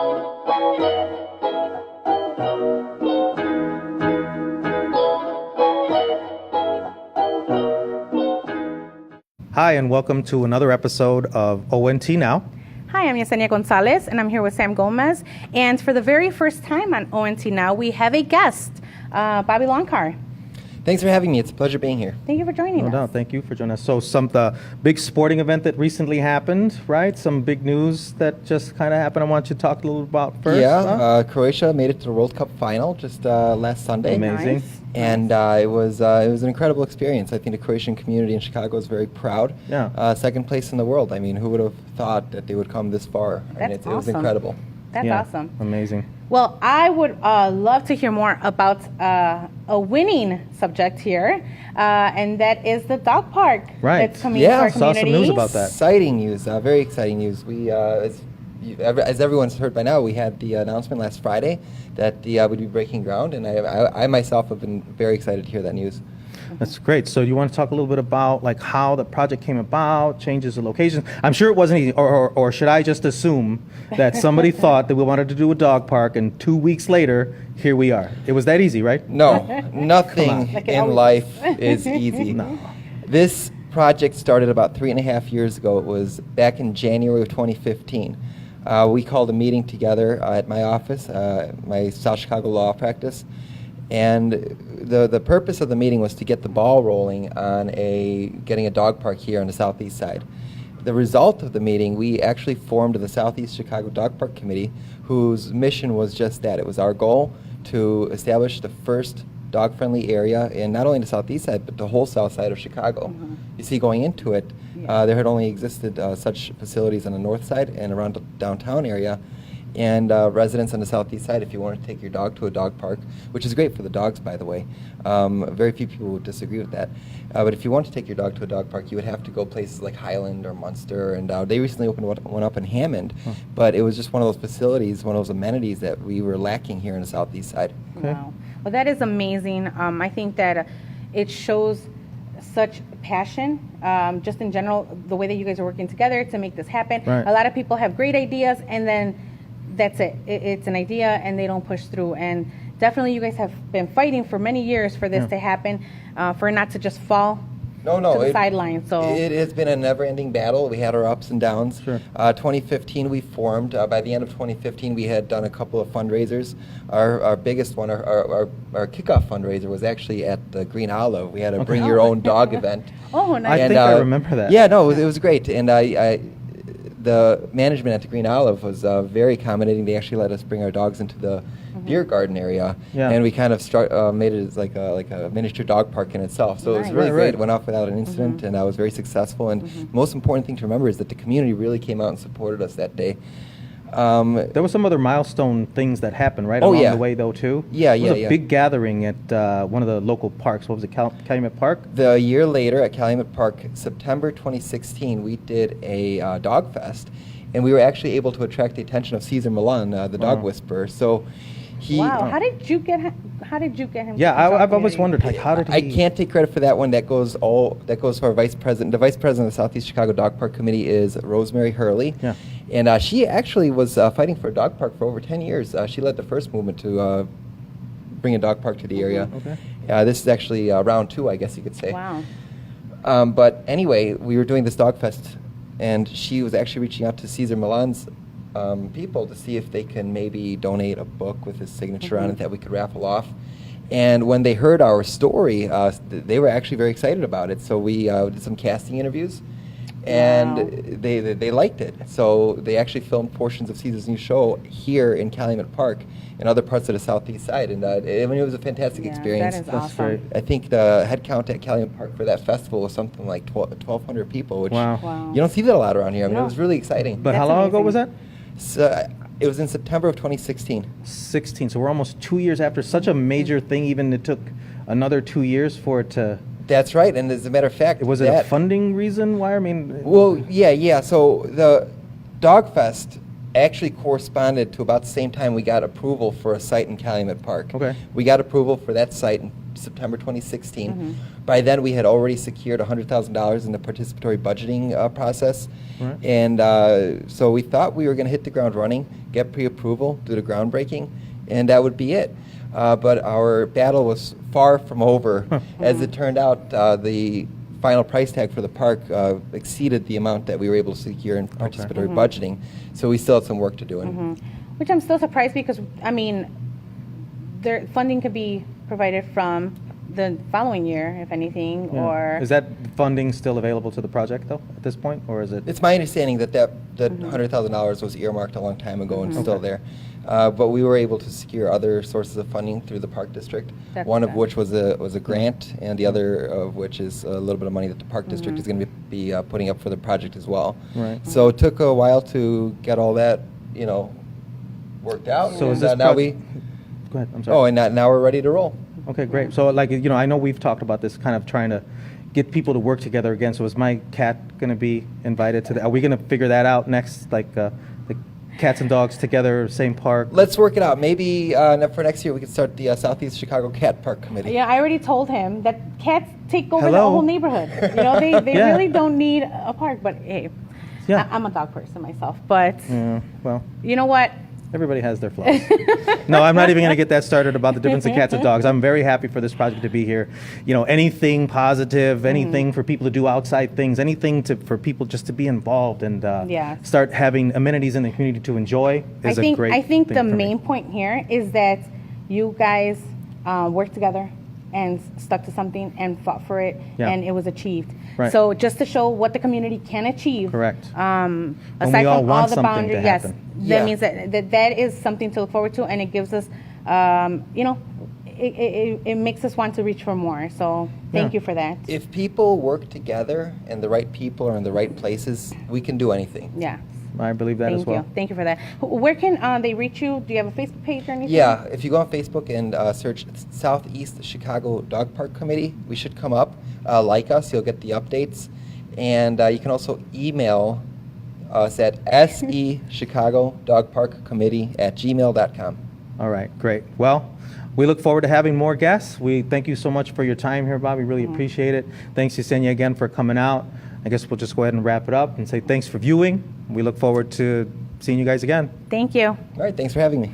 Hi, and welcome to another episode of ONT Now. Hi, I'm Yesenia Gonzalez, and I'm here with Sam Gomez. And for the very first time on ONT Now, we have a guest, Bobby Longcar. Thanks for having me. It's a pleasure being here. Thank you for joining us. No doubt. Thank you for joining us. So the big sporting event that recently happened, right? Some big news that just kind of happened. I want you to talk a little about first. Yeah, Croatia made it to the World Cup final just last Sunday. Amazing. Nice. And it was an incredible experience. I think the Croatian community in Chicago is very proud. Yeah. Second place in the world. I mean, who would have thought that they would come this far? I mean, it was awesome. incredible. That's awesome. Amazing. Well, I would love to hear more about a winning subject here, and that is the dog park Right. that's coming to our saw some community. news about that. Exciting news, very exciting news. We, as everyone's heard by now, we had the announcement last Friday that we'd be breaking ground, and I myself have been very excited to hear that news. That's great. So you want to talk a little bit about like how the project came about, changes of locations? I'm sure it wasn't easy, or should I just assume that somebody thought that we wanted to do a dog park, and 2 weeks later, here we are? It was that easy, right? No, nothing Like it in always life is easy. No. This project started about 3.5 years ago. It was back in January of 2015. We called a meeting together at my office, my South Chicago law practice, and the purpose of the meeting was to get the ball rolling on getting a dog park here on the southeast side. The result of the meeting, we actually formed the Southeast Chicago Dog Park Committee, whose mission was just that. It was our goal to establish the first dog-friendly area in not only the southeast side, but the whole south side of Chicago. Mm-hmm. You see, going into it, there had only existed such facilities on the north side and around the downtown area. And residents on the southeast side, if you wanted to take your dog to a dog park, which is great for the dogs, by the way. Very few people would disagree with that. But if you want to take your dog to a dog park, you would have to go places like Highland or Munster. And they recently opened one up in Hammond. But it was just one of those facilities, one of those amenities that we were lacking here on the southeast side. Okay. Wow. Well, that is amazing. I think that it shows such passion, just in general, the way that you guys are working together to make this happen. Right. A lot of people have great ideas, and then that's it. It's an idea, and they don't push through. And definitely, you guys have been fighting for many years for this to happen, for it not to just fall to the sideline. So it has been a never-ending battle. We had our ups and downs. Sure. 2015, we formed. By the end of 2015, we had done a couple of fundraisers. Our biggest one, our kickoff fundraiser, was actually at the Green Olive. We had a Bring Your Own Dog event. Oh, nice. I think I remember that. Yeah, no, it was great. And the management at the Green Olive was very accommodating. They actually let us bring our dogs into the beer garden area, and we kind of made it as like a miniature dog park in itself. So it was Nice. really Right, great. right. It went off without an incident, and I was very successful. And the most important thing to remember is that the community really came out and supported us that day. There were some other milestone things that happened, right, Oh, along yeah. the way, though, too? Yeah, There was yeah. a big gathering at one of the local parks. What was it, Calumet Park? The year later at Calumet Park, September 2016, we did a dog fest, and we were actually able to attract the attention of Cesar Millan, the dog whisperer. So he. Wow. How did you get him? Yeah, to I've the always community? wondered, like, how did he... I can't take credit for that one. That goes to our vice president. The vice president of the Southeast Chicago Dog Park Committee is Rosemary Hurley. Yeah. And she actually was fighting for a dog park for over 10 years. She led the first movement to bring a dog park to the area. Okay. This is actually round 2, I guess you could say. Wow. But anyway, we were doing this dog fest, and she was actually reaching out to Cesar Millan's people to see if they can maybe donate a book with his signature on it that we could raffle off. And when they heard our story, they were actually very excited about it. So we did some casting interviews, and Wow. they liked it. So they actually filmed portions of Cesar's new show here in Calumet Park and other parts of the southeast side. And it was a fantastic Yeah, experience. that is That's awesome. great. I think the head count at Calumet Park for that festival was something like 1,200 people, which Wow. Wow. you don't see that a lot around here. I mean, No. it was really exciting. But how That's long ago was that? amazing. So, it was in September of 2016. 16. So we're almost 2 years after such a major thing. Even it took another 2 years for it to... That's right, and as a matter of fact, Was it a funding reason why? I mean... Well, yeah. So the Dog Fest actually corresponded to about the same time we got approval for a site in Calumet Park. Okay. We got approval for that site September 2016. By then, we had already secured $100,000 in the participatory budgeting process. Right. And so we thought we were going to hit the ground running, get pre-approval, do the groundbreaking, and that would be it. But our battle was far from over. As it turned out, the final price tag for the park exceeded the amount that we were able to secure in participatory budgeting. So we still had some work to do. Which I'm still surprised because, I mean, their funding could be provided from the following year, if anything, Yeah. or... Is that funding still available to the project, though, at this point, or is it? It's my understanding that $100,000 was earmarked a long time ago and still there. But we were able to secure other sources of funding through the park district. That's One of good. which was a grant, and the other of which is a little bit of money that the park district is going to be putting up for the project as well. Right. So it took a while to get all that, worked out. So is and, this now Go ahead, I'm sorry. Oh, and now we're ready to roll. Okay, great. So, like, I know we've talked about this, kind of trying to get people to work together again. So, is my cat going to be invited to? Are we going to figure that out next? Like, the cats and dogs together, same park. Let's work it out. Maybe for next year we could start the Southeast Chicago Cat Park Committee. Yeah, I already told him that cats take over the Hello? whole neighborhood. They Yeah. really don't need a park, but hey, Yeah. I'm a dog person myself. But Yeah, well, you know what? everybody has their flaws. No, I'm not even going to get that started about the difference in cats and dogs. I'm very happy for this project to be here. Anything positive, anything for people to do outside things, anything for people just to be involved and Yeah. start having amenities in the community to enjoy is a great I think thing the for me. main point here is that you guys worked together and stuck to something and fought for it, Yeah. and it was achieved. Right. So just to show what the community can achieve. Correct. Aside we all from want all the something to boundaries, yes, happen. Yeah. that means that is something to look forward to, and it gives us, it makes us want to reach for more. So thank Yeah. you for that. If people work together and the right people are in the right places, we can do anything. Yeah. I believe that as Thank well. you. Thank you for that. Where can they reach you? Do you have a Facebook page or anything? Yeah, if you go on Facebook and search Southeast Chicago Dog Park Committee, we should come up. Like us, you'll get the updates. And you can also email us at sechicagodogparkcommittee@gmail.com. All right, great. Well, we look forward to having more guests. We thank you so much for your time here, Bob. We really appreciate it. Thanks, Yesenia, again for coming out. I guess we'll just go ahead and wrap it up and say thanks for viewing. We look forward to seeing you guys again. Thank you. All right, thanks for having me.